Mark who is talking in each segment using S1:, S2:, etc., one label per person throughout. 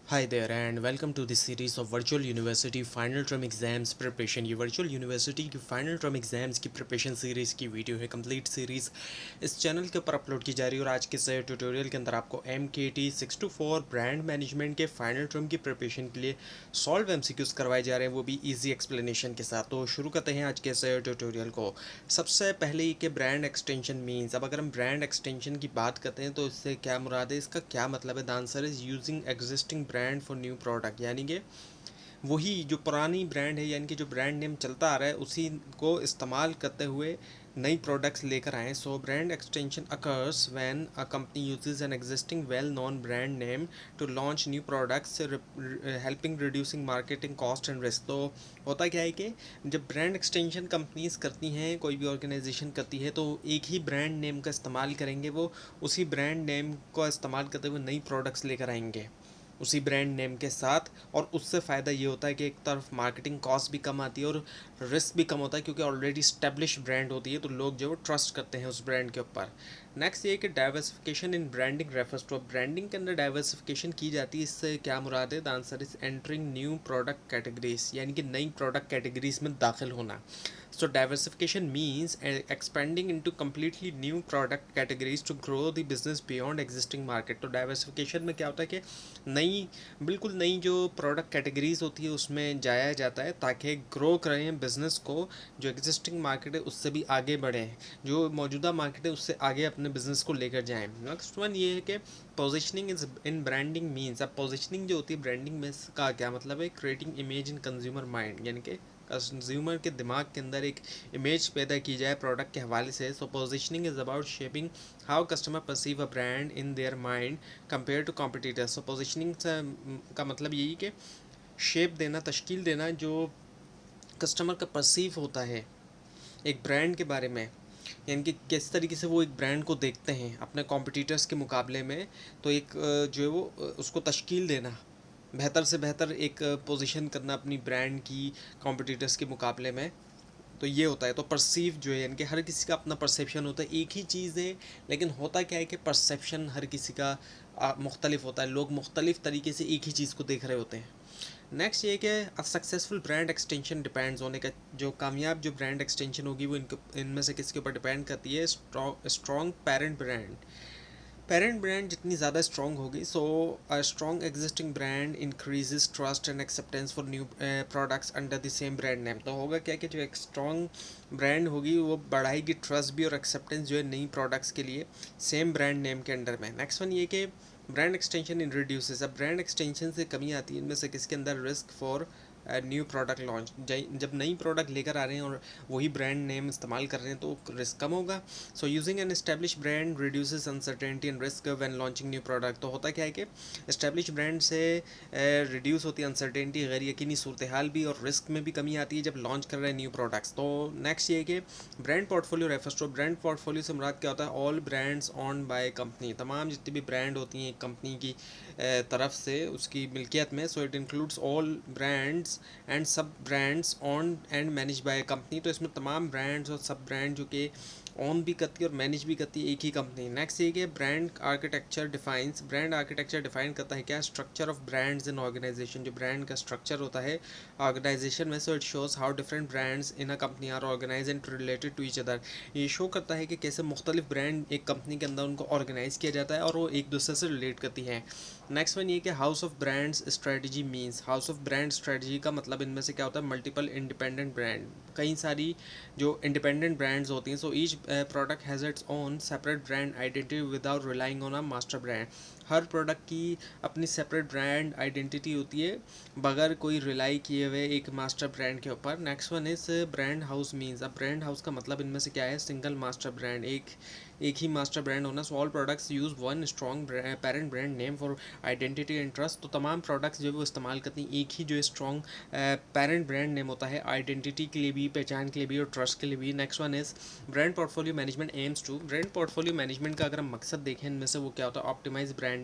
S1: Hi there and welcome to the series of Virtual University Final Term Exams Preparation। ये virtual university की final term exams की preparation series की video है। Complete series इस channel के ऊपर upload की जा रही है और आज के इस ट्यूटोरियल के अंदर आपको MKT 624 ब्रांड मैनेजमेंट के फाइनल टर्म की प्रिपरेशन के लिए सॉल्व MCQs करवाए जा रहे हैं, वो भी ईजी एक्सप्लेनेशन के साथ। तो शुरू करते हैं आज के इस ट्यूटोरियल को। सबसे पहले ये कि ब्रांड एक्सटेंशन मीन्स, अब अगर हम ब्रांड एक्सटेंशन की बात करते हैं तो इससे क्या मुराद है, इसका क्या मतलब है। The answer is using existing brand for new product, यानी कि वही जो पुरानी ब्रांड है यानी कि जो ब्रांड नेम चलता आ रहा है उसी को इस्तेमाल करते हुए नई प्रोडक्ट्स लेकर आएँ। So brand extension occurs when a company uses an existing well known brand name to launch new products, helping reducing marketing cost and risk. तो होता क्या है कि जब ब्रांड एक्सटेंशन कंपनीज करती हैं, कोई भी ऑर्गेनाइजेशन करती है, तो एक ही ब्रांड नेम का इस्तेमाल करेंगे। वो उसी ब्रांड नेम को इस्तेमाल करते हुए नई प्रोडक्ट्स लेकर आएंगे उसी ब्रांड नेम के साथ। और उससे फ़ायदा ये होता है कि एक तरफ मार्केटिंग कॉस्ट भी कम आती है और रिस्क भी कम होता है, क्योंकि ऑलरेडी स्टेब्लिश ब्रांड होती है तो लोग जो है वो ट्रस्ट करते हैं उस ब्रांड के ऊपर। नेक्स्ट ये कि diversification in branding refers to, branding के अंदर डाइवर्सिफिकेशन की जाती है। इससे क्या मुराद है, the answer is entering new product categories, यानी कि नई प्रोडक्ट कैटेगरीज में दाखिल होना। So diversification means expanding into completely new product categories to grow the business beyond existing market। तो diversification में क्या होता है कि नई, बिल्कुल नई जो प्रोडक्ट कैटेगरीज होती है उसमें जाया जाता है ताकि ग्रो करें बिजनेस को, जो एग्जिस्टिंग मार्केट है उससे भी आगे बढ़ें, जो मौजूदा मार्केट है उससे आगे अपने बिजनेस को लेकर जाएं। नेक्स्ट वन ये है कि positioning is in branding means, अब पोजिशनिंग जो होती है ब्रांडिंग में का क्या मतलब है, creating image in consumer mind, यानी कि कंज्यूमर के दिमाग के अंदर एक इमेज पैदा की जाए प्रोडक्ट के हवाले से। So positioning is about shaping how customer perceive a brand in their mind compare to competitors. So positioning का मतलब यही कि शेप देना, तश्कील देना जो कस्टमर का परसीव होता है एक ब्रांड के बारे में, यानी कि किस तरीके से वो एक ब्रांड को देखते हैं अपने कॉम्पिटिटर्स के मुकाबले में। तो एक जो है वो उसको तश्कील देना, बेहतर से बेहतर एक पोजीशन करना अपनी ब्रांड की कॉम्पिटिटर्स के मुकाबले में। तो ये होता है। तो परसीव जो है, यानी कि हर किसी का अपना परसेप्शन होता है, एक ही चीज़ है लेकिन होता क्या है कि परसेप्शन हर किसी का मुख्तलिफ होता है, लोग मुख्तलिफ तरीके से एक ही चीज़ को देख रहे होते हैं। नेक्स्ट ये कि a successful brand extension depends होने का, जो कामयाब जो ब्रांड एक्सटेंशन होगी वो इनमें से किसके ऊपर डिपेंड करती है, strong parent brand. Parent brand जितनी ज़्यादा स्ट्रॉन्ग होगी, so a strong existing brand increases trust and acceptance for new products under the same brand name. तो होगा क्या कि जो एक स्ट्रॉन्ग ब्रांड होगी वो बढ़ाएगी ट्रस्ट भी और एक्सेप्टेंस जो है नई प्रोडक्ट्स के लिए सेम ब्रांड नेम के अंडर में। नेक्स्ट वन ये कि ब्रांड एक्सटेंशन इन रिड्यूसेस, अब ब्रांड एक्सटेंशन से कमी आती है इनमें से किसके अंदर, risk for new product launch. जब नई प्रोडक्ट लेकर आ रहे हैं और वही ब्रांड नेम इस्तेमाल कर रहे हैं तो रिस्क कम होगा। So using N establish brand reduces uncertainty and risk when launching new product. तो होता क्या है कि एस्टेब्लिश ब्रांड से रिड्यूस होती है अनसर्टेनिटी, गैर यकीनी सूरत हाल भी, और रिस्क में भी कमी आती है जब लॉन्च कर रहे हैं न्यू प्रोडक्ट्स। तो नेक्स्ट ये कि brand portfolio refers to, brand portfolio से मुराद क्या होता है, all brands owned by company, तमाम जितनी भी ब्रांड होती हैं कंपनी की तरफ से उसकी मिल्कियत में। So it includes all brands and sub brands own and manage by company. तो इसमें तमाम ब्रांड्स और सब ब्रांड जो कि ऑन भी करती है और मैनेज भी करती है एक ही कंपनी। नेक्स्ट ये कि brand architecture defines, brand architecture define करता है क्या, structure of brands in organization, जो ब्रांड का स्ट्रक्चर होता है ऑर्गेनाइजेशन में। So it shows how different brands in a company are organize and related to each other. ये शो करता है कि कैसे मुख्तलिफ ब्रांड एक कंपनी के अंदर उनको ऑर्गेनाइज किया जाता है और वो एक दूसरे से रिलेट करती हैं। नेक्स्ट वन ये कि house of brands strategy means, house of brand strategy का मतलब इनमें से क्या होता है, मल्टीपल इंडिपेंडेंट ब्रांड, कई सारी जो इंडिपेंडेंट ब्रांड्स होती हैं। So each product has its own separate brand identity without relying on a master brand. Her product की अपनी सेपरेट ब्रांड आइडेंटिटी होती है बगैर कोई रिलाई किए हुए एक मास्टर ब्रांड के ऊपर। Next one is brand house means, अब ब्रांड हाउस का मतलब इनमें से क्या है, सिंगल मास्टर ब्रांड, एक ही मास्टर ब्रांड होना। So all products use one strong parent brand name for identity and trust. तो तमाम प्रोडक्ट्स जो है वो इस्तेमाल करती हैं एक ही जो स्ट्रॉन्ग पेरेंट ब्रांड नेम होता है, आइडेंटिटी के लिए भी, पहचान के लिए भी और ट्रस्ट के लिए भी। Next one is brand portfolio management aims to, brand portfolio management का अगर हम मकसद देखें इनमें से वो क्या होता है, ऑप्टिमाइज ब्रांड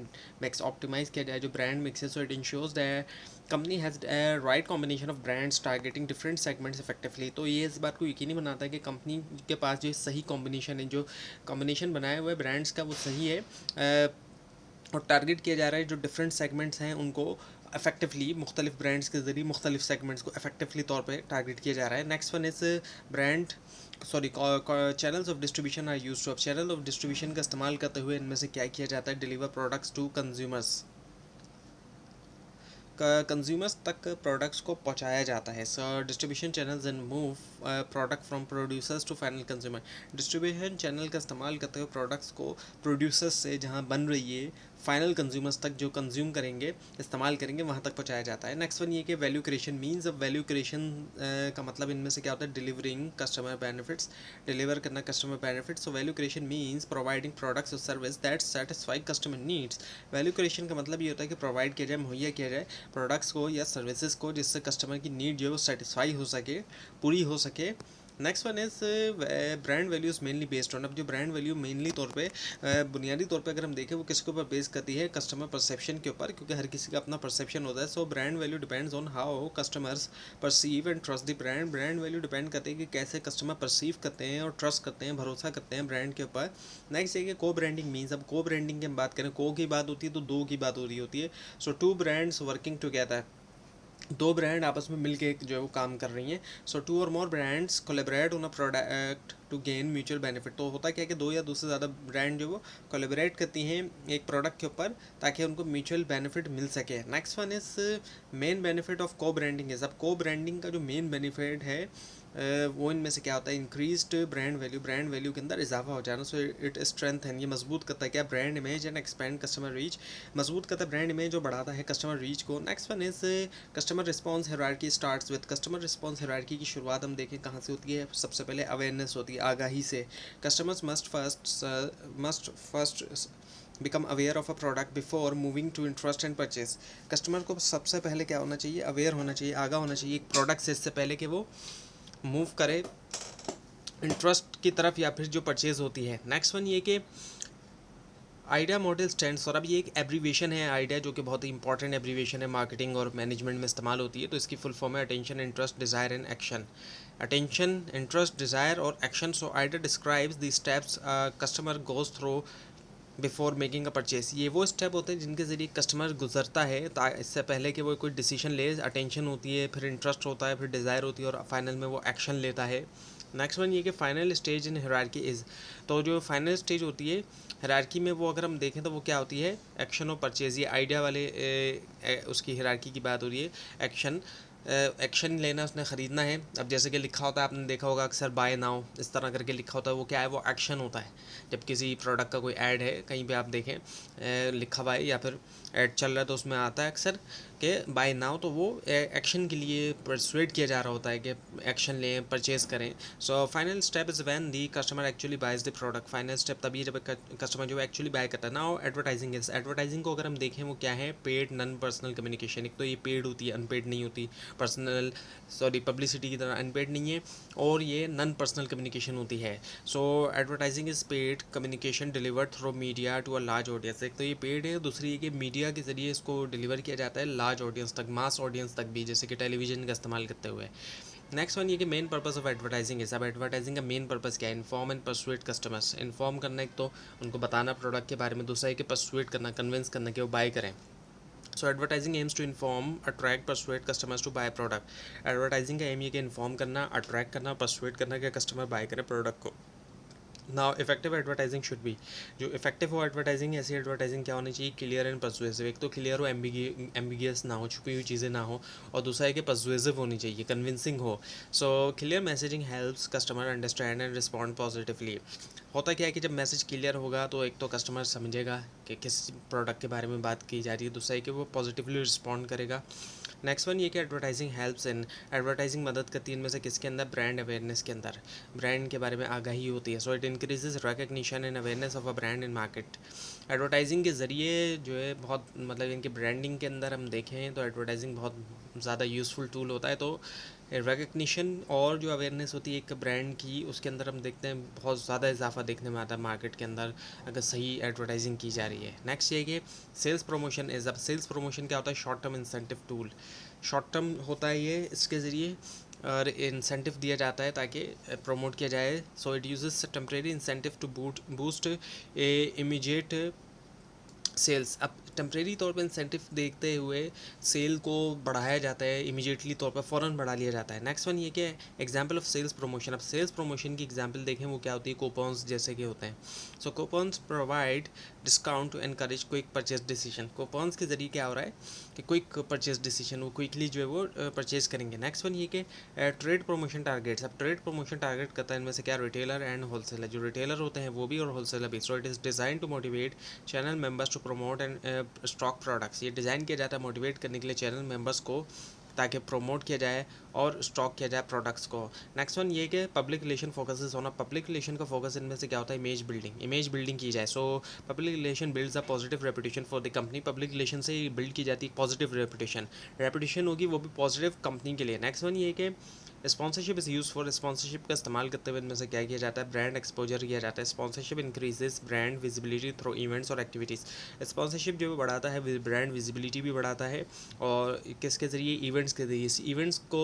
S1: मिक्स, ऑप्टिमाइज किया जाए जो ब्रांड मिक्स है। So it ensures that company has right combination of brands targeting different segments effectively. तो ये इस बात को यकीनी बनाता है कि कंपनी के पास जो सही कॉम्बिनेशन है, जो कॉम्बिनेशन बनाया हुआ है ब्रांड्स का वो सही है और टारगेट किया जा रहा है जो डिफरेंट सेगमेंट्स हैं उनको इफेक्टिवली मुख्तलिफ ब्रांड्स के ज़रिए मुख्तलिफ सेगमेंट्स को इफेक्टिवली तौर पे टारगेट किया जा रहा है। Next one is brand sorry channels of distribution are use to. अब चैनल ऑफ डिस्ट्रीब्यूशन का इस्तेमाल करते हुए इनमें से क्या किया जाता है? Deliver products to consumers, consumers तक प्रोडक्ट्स को पहुंचाया जाता है। So distribution channels and move product from producers to final consumer. Distribution channel का इस्तेमाल करते हुए प्रोडक्ट्स को प्रोड्यूसर्स से जहां बन रही है फाइनल कंज्यूमर्स तक जो कंज्यूम करेंगे इस्तेमाल करेंगे वहां तक पहुंचाया जाता है। नेक्स्ट वन ये कि वैल्यू क्रिएशन मीन्स। अब वैल्यू क्रिएशन का मतलब इनमें से क्या होता है? डिलीवरिंग कस्टमर बेनिफिट्स, डिलीवर करना customer benefits. So value creation means providing products और service that satisfy customer needs. Value creation का मतलब ये होता है कि प्रोवाइड किया जाए, मुहैया किया जाए प्रोडक्ट्स को या सर्विसेज को जिससे कस्टमर की नीड जो है वो सेटिस्फाई हो सके, पूरी हो सके। Next one is brand values mainly based on. अब जो ब्रांड वैल्यू मेनली तौर पे बुनियादी तौर पे अगर हम देखें वो किसके ऊपर बेस करती है? कस्टमर परसेप्शन के ऊपर, क्योंकि हर किसी का अपना परसेप्शन होता है। So brand value depends on how customers perceive and trust the brand. Brand value depend करते हैं कि कैसे कस्टमर परसीव करते हैं और ट्रस्ट करते हैं, भरोसा करते हैं ब्रांड के ऊपर। नेक्स्ट है कि को ब्रांडिंग मीन्स। अब को ब्रांडिंग की हम बात करें, को की बात होती है तो दो की बात हो रही होती है। सो टू ब्रांड्स वर्किंग टुगेदर, दो ब्रांड आपस में मिलके जो है वो काम कर रही हैं। So two or more brands collaborate on a product to gain mutual benefit. तो होता क्या है कि दो या दो से ज़्यादा ब्रांड जो वो कोलेबरेट करती हैं एक प्रोडक्ट के ऊपर ताकि उनको म्यूचुअल बेनिफिट मिल सके। Next one is main benefit of को ब्रांडिंग इज़। अब को ब्रांडिंग का जो मेन बेनिफिट है वो इनमें से क्या होता है? Increased brand value, brand value के अंदर इजाफा हो जाना। सो इट स्ट्रेंथ है, ये मजबूत करता है क्या? Brand image and expand customer reach. मजबूत करता है ब्रांड इमेज जो बढ़ाता है कस्टमर रीच को। Next one is customer response hierarchy starts with. Customer response hierarchy की शुरुआत हम देखें कहाँ से होती है? सबसे पहले अवेयरनेस होती है, आगाही से। Customers must first become aware of a product before moving to interest and purchase. Customer को सबसे पहले क्या होना चाहिए? अवेयर होना चाहिए, आगाह होना चाहिए एक प्रोडक्ट से, इससे पहले कि वो मूव करे इंटरेस्ट की तरफ या फिर जो परचेज होती है। नेक्स्ट वन ये कि आइडिया मॉडल स्टैंड्स फॉर। अब ये एक एब्रीवेशन है आइडिया, जो कि बहुत ही इंपॉर्टेंट एब्रीवेशन है, मार्केटिंग और मैनेजमेंट में इस्तेमाल होती है। तो इसकी फुल फॉर्म है attention, interest, desire and action. Attention, interest, desire और action. So AIDA describes the steps customer goes through before making a purchase. ये वो स्टेप होते हैं जिनके ज़रिए कस्टमर गुजरता है इससे पहले कि वो कोई डिसीजन ले। अटेंशन होती है, फिर इंटरेस्ट होता है, फिर डिज़ायर होती है और फाइनल में वो एक्शन लेता है। नेक्स्ट वन ये कि final stage in hierarchy is. तो जो फाइनल स्टेज होती है हायरार्की में वो अगर हम देखें तो वो क्या होती है? एक्शन और परचेज। ये आइडिया वाले उसकी हायरार्की की बात हो रही है। एक्शन, एक्शन लेना, उसने ख़रीदना है। अब जैसे कि लिखा होता है, आपने देखा होगा अक्सर बाय नाउ इस तरह करके लिखा होता है, वो क्या है? वो एक्शन होता है। जब किसी प्रोडक्ट का कोई ऐड है कहीं पे आप देखें लिखा हुआ है या फिर ऐड चल रहा है तो उसमें आता है अक्सर कि बाय नाउ, तो वो एक्शन के लिए परसुएड किया जा रहा होता है कि एक्शन लें, परचेज़ करें। So final step is when the customer actually buys the product. Final step तभी है जब कस्टमर जो एक्चुअली बाय करता है। Now advertising is. एडवर्टाइजिंग को अगर हम देखें वो क्या है? Paid non personal communication. एक तो ये पेड होती है, अनपेड नहीं होती। पर्सनल सॉरी पब्लिसिटी की तरह अनपेड नहीं है, और ये नॉन पर्सनल कम्युनिकेशन होती है। So advertising is paid communication delivered through media to a large audience. एक तो ये पेड है, दूसरी ये कि मीडिया के ज़रिए इसको डिलीवर किया जाता है लार्ज ऑडियंस तक, मास ऑडियंस तक भी, जैसे कि टेलीविज़न का इस्तेमाल करते हुए। नेक्स्ट वन ये कि मेन पर्पस ऑफ एडवर्टाइजिंग है। सब एडवर्टाइजिंग का मेन पर्पस क्या है? Inform and persuade customers. Inform करना एक तो उनको बताना प्रोडक्ट के बारे में, दूसरा है कि परसुएट करना, कन्विंस करना कि वो बाय करें। So advertising aims to inform, attract, persuade customers to buy product. Advertising का एम ये कि इन्फॉर्म करना, अट्रैक्ट करना, परसुएट करना कि कस्टमर बाय करे प्रोडक्ट को। Now effective advertising should be. जो इफेक्टिव हो एडवर्टाइजिंग, ऐसी एडवर्टाइजिंग क्या होनी चाहिए? Clear and persuasive. एक तो क्लियर हो, एम्बिगियस ना हो, छुपी हुई चीज़ें ना हो, और दूसरा है कि परसुएसिव होनी चाहिए, कन्विंसिंग हो। So clear messaging helps customer understand and respond positively. होता क्या है कि जब मैसेज क्लियर होगा तो एक तो कस्टमर समझेगा कि किस प्रोडक्ट के बारे में बात की जा रही है, दूसरा है कि वो पॉजिटिवली रिस्पॉन्ड करेगा। नेक्स्ट वन ये कि एडवर्टाइजिंग हेल्प्स इन। एडवर्टाइजिंग मदद करती है इनमें से किसके अंदर? ब्रांड अवेयरनेस के अंदर। ब्रांड के बारे में आगाही होती है। So it increases recognition and awareness of a brand in market. Advertising के ज़रिए जो है बहुत मतलब इनके ब्रांडिंग के अंदर हम देखें तो एडवर्टाइजिंग बहुत ज़्यादा यूज़फुल टूल होता है। तो रिकग्निशन और जो अवेयरनेस होती है एक ब्रांड की, उसके अंदर हम देखते हैं बहुत ज़्यादा इजाफा देखने में आता है मार्केट के अंदर अगर सही एडवर्टाइजिंग की जा रही है। नेक्स्ट ये कि सेल्स प्रमोशन इज़। अब सेल्स प्रमोशन क्या होता है? Short term incentive tool. Short term होता है ये, इसके ज़रिए और इंसेंटिव दिया जाता है ताकि प्रमोट किया जाए। So it uses temporary incentive to boost a immediate sales, अब टेम्परेरी तौर पे इंसेंटिव देखते हुए सेल को बढ़ाया जाता है, इमीडिएटली तौर पर फ़ौरन बढ़ा लिया जाता है। नेक्स्ट वन ये कि एग्जांपल ऑफ सेल्स प्रमोशन, अब सेल्स प्रमोशन की एग्जांपल देखें वो क्या होती है, कूपन्स जैसे कि होते हैं। So coupons provide discount to encourage quick purchase decision, coupons के जरिए क्या हो रहा है कि क्विक परचेज डिसीजन, वो क्विकली जो है वो परचेज करेंगे। नेक्स्ट वन ये कि ट्रेड प्रमोशन टारगेट्स, अब ट्रेड प्रमोशन टारगेट करता है इनमें से क्या, रिटेलर एंड होलसेलर, जो रिटेलर होते हैं वो भी और होलसेलर भी। So it is design to motivate channel members to promote and stock products, ये डिज़ाइन किया जाता है मोटिवेट करने के लिए चैनल मेंबर्स को, ताकि प्रमोट किया जाए और स्टॉक किया जाए प्रोडक्ट्स को। नेक्स्ट वन ये कि पब्लिक रिलेशन फोकसेस होना, पब्लिक रिलेशन का फोकस इनमें से क्या होता है, इमेज बिल्डिंग की जाए। So public relation builds a positive reputation for the company, public relation से बिल्ड की जाती है पॉजिटिव रेपुटेशन होगी वो भी पॉजिटिव कंपनी के लिए। नेक्स्ट वन ये कि sponsorship is use for, sponsorship का इस्तेमाल करते हुए इनमें से क्या किया जाता है, ब्रांड एक्सपोजर किया जाता है। Sponsorship increases brand visibility through events और एक्टिविटीज़, स्पॉन्सरशिप जो बढ़ाता है ब्रांड विजिबिलिटी भी बढ़ाता है, और किसके ज़रिए, इवेंट्स के ज़रिए। इवेंट्स को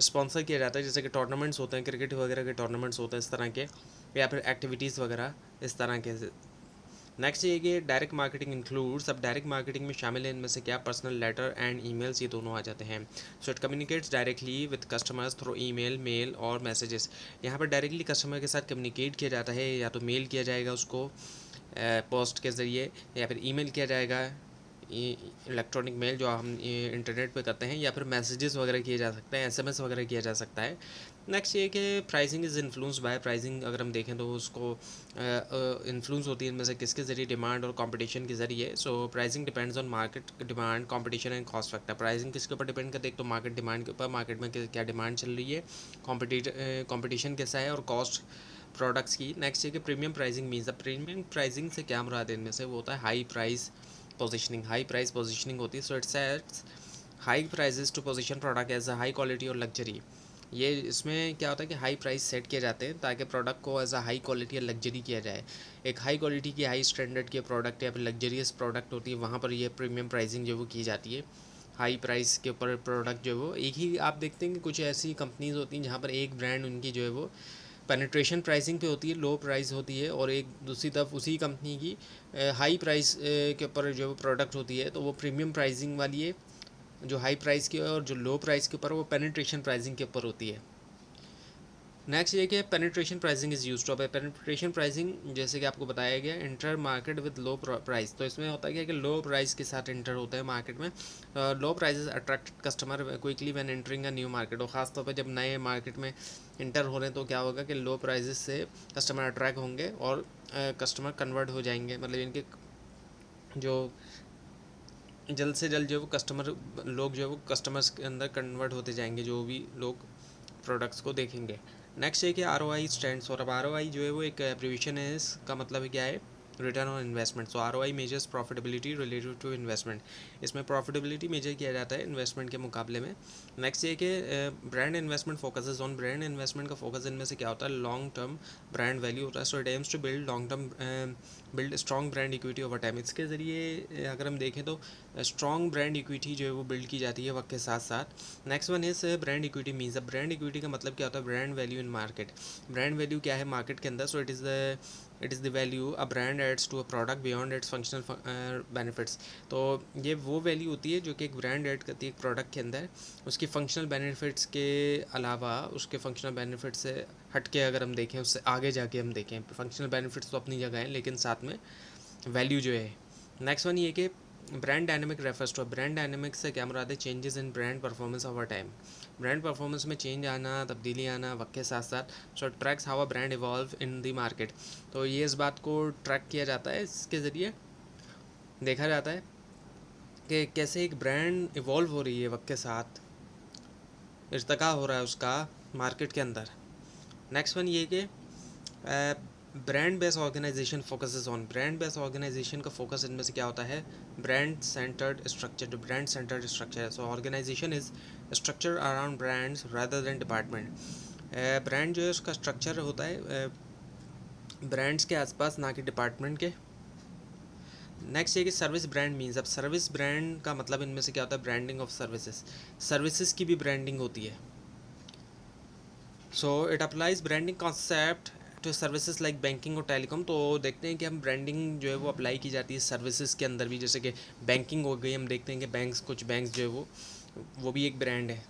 S1: स्पॉन्सर किया जाता है, जैसे कि टूर्नामेंट्स होते हैं, क्रिकेट वगैरह के टूर्नामेंट्स होते हैं इस तरह के, या फिर एक्टिविटीज़ वगैरह इस तरह के। नेक्स्ट ये कि डायरेक्ट मार्केटिंग इंक्लूड्स, अब डायरेक्ट मार्केटिंग में शामिल है इनमें से क्या, पर्सनल लेटर एंड ईमेल्स, ये दोनों आ जाते हैं। So it communicates directly with customers through email, mail और मैसेजेस, यहाँ पर डायरेक्टली कस्टमर के साथ कम्युनिकेट किया जाता है, या तो मेल किया जाएगा उसको पोस्ट के ज़रिए, या फिर ईमेल किया जाएगा, इलेक्ट्रॉनिक मेल जो हम इंटरनेट पे करते हैं, या फिर मैसेजेस वगैरह किए जा सकते हैं, एसएमएस वगैरह किया जा सकता है। नेक्स्ट ये कि pricing is influence by, pricing अगर हम देखें तो उसको इन्फ्लुएंस होती है इनमें से किसके ज़रिए, डिमांड और कंपटीशन के ज़रिए। So pricing depends on market demand, competition and cost factor, pricing किसके ऊपर डिपेंड करती है, एक तो मार्केट डिमांड के ऊपर, मार्केट में क्या डिमांड चल रही है, कंपटीशन कैसा है, और कॉस्ट प्रोडक्ट्स की। नेक्स्ट है कि premium pricing means, premium pricing से क्या मुराद है इनमें से, वो होता है high price positioning, high price positioning होती है। So it sets high prices to position product as a high quality और लग्जरी, ये इसमें क्या होता है कि हाई प्राइस सेट किए जाते हैं ताकि प्रोडक्ट को एज अ हाई क्वालिटी या लग्जरी किया जाए। एक हाई क्वालिटी की, हाई स्टैंडर्ड के प्रोडक्ट या फिर लग्जरियस प्रोडक्ट होती है, वहाँ पर ये प्रीमियम प्राइसिंग जो वो की जाती है। हाई प्राइस के ऊपर प्रोडक्ट जो है वो, एक ही आप देखते हैं कि कुछ ऐसी कंपनीज होती हैं जहाँ पर एक ब्रांड उनकी जो है वो पेनिट्रेशन प्राइसिंग पे होती है, लो प्राइस होती है, और एक दूसरी तरफ उसी कंपनी की हाई प्राइस के ऊपर जो प्रोडक्ट होती है, तो वो प्रीमियम प्राइसिंग वाली है जो हाई प्राइस की है, और जो लो प्राइस के ऊपर वो पेनिट्रेशन प्राइसिंग के ऊपर होती है। नेक्स्ट ये कि penetration pricing is use to, अब पेनिट्रेशन प्राइसिंग जैसे कि आपको बताया गया, enter market with low price, तो इसमें होता है कि लो प्राइस के साथ इंटर होता है मार्केट में। Low prices attract customer quickly when entering a new market, और ख़ासतौर पर जब नए मार्केट में इंटर हो रहे हैं तो क्या होगा कि लो प्राइजेस से कस्टमर अट्रैक्ट होंगे और कस्टमर कन्वर्ट हो जाएंगे, मतलब इनके जो जल्द से जल्द जो वो कस्टमर लोग जो है वो कस्टमर्स के अंदर कन्वर्ट होते जाएंगे, जो भी लोग प्रोडक्ट्स को देखेंगे। नेक्स्ट है कि R O I stands for, अब आर ओ आई जो है वो एक एब्रीविएशन है, इसका मतलब क्या है, return on investment. So R O I measures profitability related to investment, इसमें प्रॉफिटेबिलिटी मेजर किया जाता है इन्वेस्टमेंट के मुकाबले में। नेक्स्ट ये कि brand investment focuses on, brand investment का फोकस इनमें से क्या होता है, लॉन्ग टर्म ब्रांड वैल्यू होता है। So it aims to build long term build strong brand equity over time, इसके ज़रिए अगर हम देखें तो स्ट्रॉन्ग ब्रांड इक्विटी जो है वो बिल्ड की जाती है वक्त के साथ साथ। Next one is brand equity means, अब ब्रांड इक्विटी का मतलब क्या होता है, brand value in market, brand value क्या है मार्केट के अंदर। So it is the value a brand adds to a product beyond its functional benefits, तो ये वो वैल्यू होती है जो कि एक ब्रांड ऐड करती है एक प्रोडक्ट के अंदर, उसकी फंक्शनल बेनिफिट्स के अलावा, उसके फंक्शनल बेनिफिट्स से हट के अगर हम देखें, उससे आगे जाके हम देखें, फंक्शनल बेनिफिट्स तो अपनी जगह हैं लेकिन साथ में वैल्यू जो है। नेक्स्ट वन ये कि brand dynamic refers to, brand dynamic से क्या मुराद है, changes in brand performance over time, brand performance में चेंज आना, तब्दीली आना वक्त के साथ साथ। So tracks how a brand evolve in the market, तो ये इस बात को ट्रैक किया जाता है, इसके ज़रिए देखा जाता है कि कैसे एक ब्रांड इवॉल्व हो रही है वक्त के साथ, इर्तका हो रहा है उसका मार्केट के अंदर। नेक्स्ट वन ये कि brand based organisation focuses on, brand based organisation का फोकस इनमें से क्या होता है, ब्रांड सेंटर्ड स्ट्रक्चर, जो ब्रांड सेंटर्ड स्ट्रक्चर है। So organisation is structure around brands rather than department, brand जो है उसका स्ट्रक्चर होता है ब्रांड्स के आसपास, ना कि डिपार्टमेंट के। नेक्स्ट ये कि सर्विस ब्रांड मीन्स, अब सर्विस ब्रांड का मतलब इनमें से क्या होता है, ब्रांडिंग ऑफ सर्विसेज, सर्विसेज की भी ब्रांडिंग होती है। So it applies branding concept तो सर्विसेज लाइक बैंकिंग और टेलीकॉम, तो देखते हैं कि हम ब्रांडिंग जो है वो अप्लाई की जाती है सर्विसेज के अंदर भी, जैसे कि बैंकिंग हो गई, हम देखते हैं कि कुछ बैंक्स जो है वो भी एक ब्रांड है,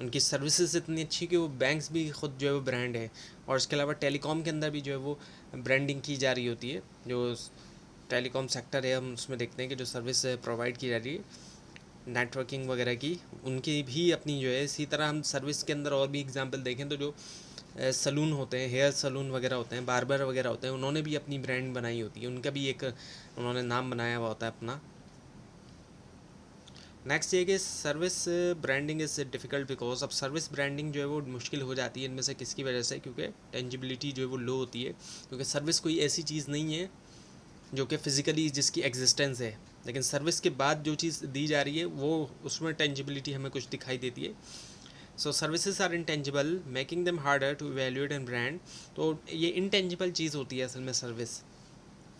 S1: उनकी सर्विसेज इतनी अच्छी कि वो बैंक्स भी खुद जो है वो ब्रांड है। और इसके अलावा टेलीकॉम के अंदर भी जो है वो ब्रांडिंग की जा रही होती है, जो टेलीकॉम सेक्टर है हम उसमें देखते हैं कि जो सर्विस प्रोवाइड की जा रही है नेटवर्किंग वगैरह की, उनकी भी अपनी जो है। इसी तरह हम सर्विस के अंदर और भी एग्जांपल देखें तो जो सलून होते हैं, हेयर सलून वगैरह होते हैं, बार्बर वगैरह होते हैं, उन्होंने भी अपनी ब्रांड बनाई होती है, उनका भी एक उन्होंने नाम बनाया हुआ होता है अपना। नेक्स्ट ये कि service branding is difficult because अब सर्विस ब्रांडिंग जो है वो मुश्किल हो जाती है इनमें से किसकी वजह से, क्योंकि टेंजिबिलिटी जो है वो लो होती है, क्योंकि सर्विस कोई ऐसी चीज़ नहीं है जो कि फ़िज़िकली जिसकी एग्जिस्टेंस है, लेकिन सर्विस के बाद जो चीज़ दी जा रही है वो उसमें टेंजिबिलिटी हमें कुछ दिखाई देती है। So services are intangible making them harder to evaluate and brand. तो ये इंटेंजिबल चीज़ होती है असल में सर्विस,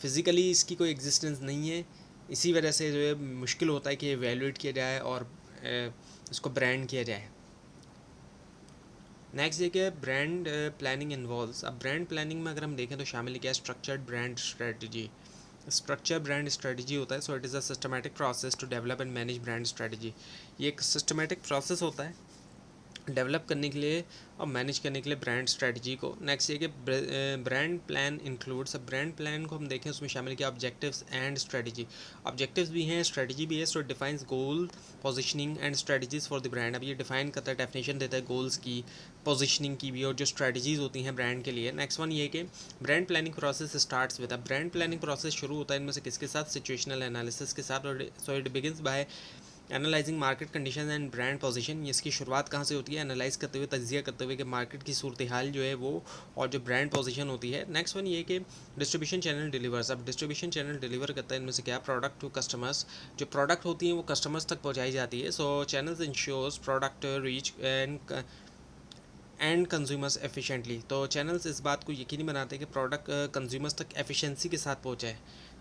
S1: फिज़िकली इसकी कोई एग्जिस्टेंस नहीं है, इसी वजह से जो है मुश्किल होता है कि इवेल्यूएट किया जाए और इसको ब्रांड किया जाए। नेक्स्ट ये क्या ब्रांड प्लानिंग इन्वॉल्व्स। अब ब्रांड प्लानिंग में अगर हम देखें तो शामिल क्या है, structured brand strategy. Structure brand strategy होता है, so it is a systematic process to develop and manage brand strategy. ये एक सिस्टमैटिक प्रोसेस होता है डेवलप करने के लिए और मैनेज करने के लिए ब्रांड स्ट्रेटजी को। नेक्स्ट ये कि ब्रांड प्लान इंक्लूड्स। अब ब्रांड प्लान को हम देखें उसमें शामिल किया ऑब्जेक्टिव्स एंड स्ट्रेटजी। ऑब्जेक्टिव्स भी हैं, स्ट्रेटजी भी है, so defines goal positioning and strategies for the brand. अब ये डिफाइन करता है, डेफिनेशन देता है गोल्स की, पोजिशनिंग की भी, और जो स्ट्रेटजीज होती हैं ब्रांड के लिए। नेक्स्ट वन ये कि brand planning process starts with. अब ब्रांड प्लानिंग प्रोसेस शुरू होता है इनमें से किसके साथ, सिचुएशनल एनालिसिस के साथ। और so it begins bye analysing market condition and brand position. इसकी शुरुआत कहाँ से होती है, एनालाइज करते हुए, तजिया करते हुए कि मार्केट की सूरत हाल जो है वो और जो ब्रांड पोजीशन होती है। नेक्स्ट वन ये कि डिस्ट्रीब्यूशन चैनल डिलीवर्स। अब डिस्ट्रीब्यूशन चैनल डिलीवर करता है इनमें से क्या, प्रोडक्ट टू कस्टमर्स। जो प्रोडक्ट होती हैं वो कस्टमर्स तक पहुँचाई जाती है। So channels ensures product reach end consumers efficiently. तो चैनल्स इस बात को यकीनी बनाते हैं कि प्रोडक्ट कंज्यूमर्स तक एफिशिएंसी के साथ पहुँचाए।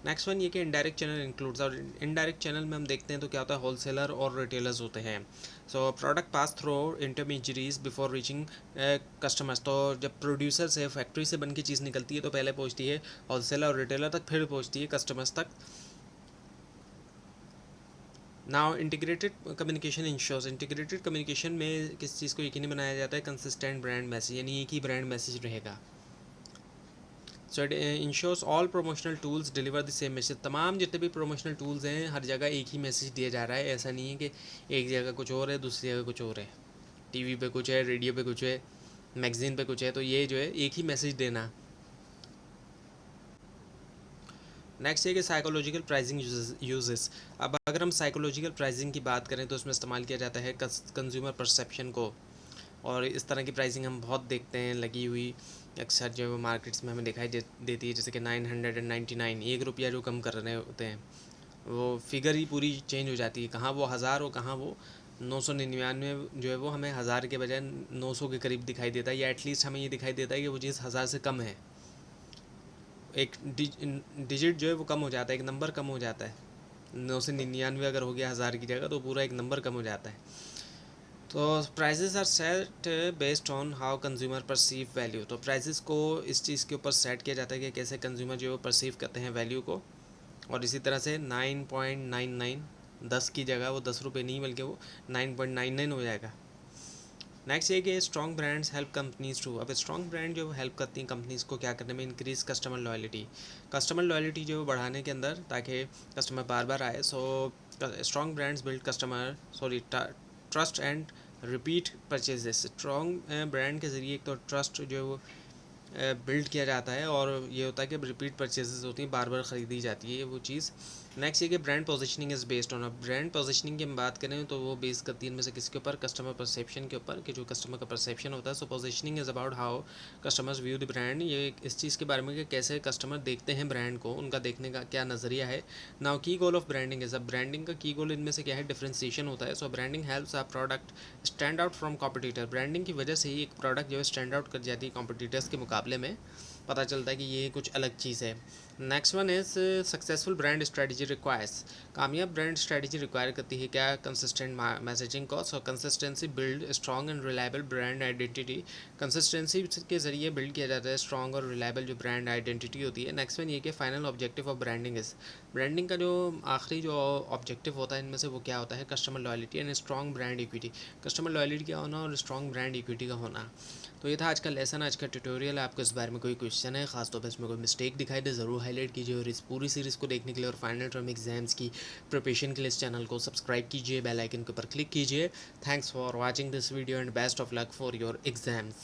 S1: नेक्स्ट वन ये कि इनडायरेक्ट चैनल इंक्लूड्स। और इनडायरेक्ट चैनल में हम देखते हैं तो क्या होता है, होलसेलर और रिटेलर्स होते हैं। So product pass through intermediaries before reaching customers. तो जब प्रोड्यूसर से, फैक्ट्री से बन के चीज़ निकलती है तो पहले पहुँचती है होलसेलर और रिटेलर तक, फिर पहुँचती है कस्टमर्स तक। Now integrated communication ensures. Integrated communication में किस चीज़ को यकीनी बनाया जाता है, कंसिस्टेंट ब्रांड मैसेज, यानी एक ही ब्रांड मैसेज रहेगा। So it ensures all promotional tools deliver the same message. तमाम जितने भी प्रोमोशनल टूल्स हैं हर जगह एक ही मैसेज दिया जा रहा है, ऐसा नहीं है कि एक जगह कुछ और है दूसरी जगह कुछ और है, टीवी पे कुछ है, रेडियो पे कुछ है, मैगजीन पे कुछ है, तो ये जो है एक ही मैसेज देना। नेक्स्ट है कि साइकोलॉजिकल प्राइसिंग यूजेस। अब अगर हम साइकोलॉजिकल प्राइसिंग की बात करें तो उसमें इस्तेमाल किया जाता है कंज्यूमर परसेप्शन को, और इस तरह की प्राइसिंग हम बहुत देखते हैं लगी हुई अक्सर जो है वो मार्केट्स में हमें दिखाई देती है, जैसे कि 999, 1 रुपया जो कम कर रहे होते हैं, वो फिगर ही पूरी चेंज हो जाती है, कहाँ वो 1000 हो कहाँ वो 999 जो है वो हमें 1000 के बजाय 900 के करीब दिखाई देता है, या एटलीस्ट हमें ये दिखाई देता है कि वो चीज़ 1000 से कम है। एक डिजिट जो है वो कम हो जाता है, एक नंबर कम हो जाता है। 999 अगर हो गया 1000 की जगह तो पूरा एक नंबर कम हो जाता है। तो prices are set based on how consumer perceive value. तो प्राइजेस को इस चीज़ के ऊपर सेट किया जाता है कि कैसे कंज्यूमर जो है परसीव करते हैं वैल्यू को। और इसी तरह से 9.99, 10 की जगह वो 10 रुपये नहीं बल्कि वो 9.99 हो जाएगा। नेक्स्ट ये कि strong brands help companies to. अब स्ट्रॉन्ग ब्रांड जो हेल्प करती हैं कंपनीज़ को क्या करने में, increase customer loyalty. Customer loyalty जो बढ़ाने के अंदर, ताकि कस्टमर बार बार आए। So strong brands build customer trust and repeat purchases. Strong brand के ज़रिए एक तो ट्रस्ट जो है वो बिल्ड किया जाता है, और ये होता है कि रिपीट परचेजेस होती हैं, बार बार ख़रीदी जाती है वो चीज़। नेक्स्ट ये कि brand positioning is based on. अब ब्रांड पोजीशनिंग की हम बात करें तो वो बेस करती है इनमें से किसके ऊपर, कस्टमर परसेप्शन के ऊपर, कि जो कस्टमर का परसेप्शन होता है। So positioning is about how customers view the brand. ये इस चीज़ के बारे में कि कैसे कस्टमर देखते हैं ब्रांड को, उनका देखने का क्या नज़रिया है। नाउ की गोल ऑफ ब्रांडिंग इज़। अब ब्रांडिंग का की गोल इनमें से क्या है, डिफ्रेंसिएशन होता है। So branding helps a product stand out from competitor. Branding की वजह से ही एक प्रोडक्ट जो है स्टैंड आउट कर जाती है कॉम्पिटिटर्स के मुकाबले में, पता चलता है कि ये कुछ अलग चीज़ है। Next one is successful brand strategy requires. कामयाब ब्रांड स्ट्रेटजी रिक्वायर करती है क्या? कंसिस्टेंट मैसेजिंग कॉस्ट और consistency build strong and reliable brand identity. Consistency के जरिए बिल्ड किया जाता है स्ट्रॉन्ग और रिलायबल जो ब्रांड आइडेंटिटी होती है। नेक्स्ट वन ये कि final objective of branding is, branding का जो आखिरी जो ऑब्जेक्टिव होता है इनमें से वो क्या होता है? Customer loyalty and strong brand equity. Customer loyalty का होना और स्ट्रॉन्ग ब्रांड इक्विटी का होना। तो ये था आज का लेसन, आज का ट्यूटोरियल। आपको इस बारे में कोई क्वेश्चन है, खासतौर पर इसमें कोई मिस्टेक दिखाई दे ज़रूर हाईलाइट कीजिए, और इस पूरी सीरीज़ को देखने के लिए और फाइनल टर्म एग्जाम्स की प्रिपरेशन के लिए इस चैनल को सब्सक्राइब कीजिए, बेल आइकन के ऊपर क्लिक कीजिए। Thanks for watching this video and best of luck for your exams.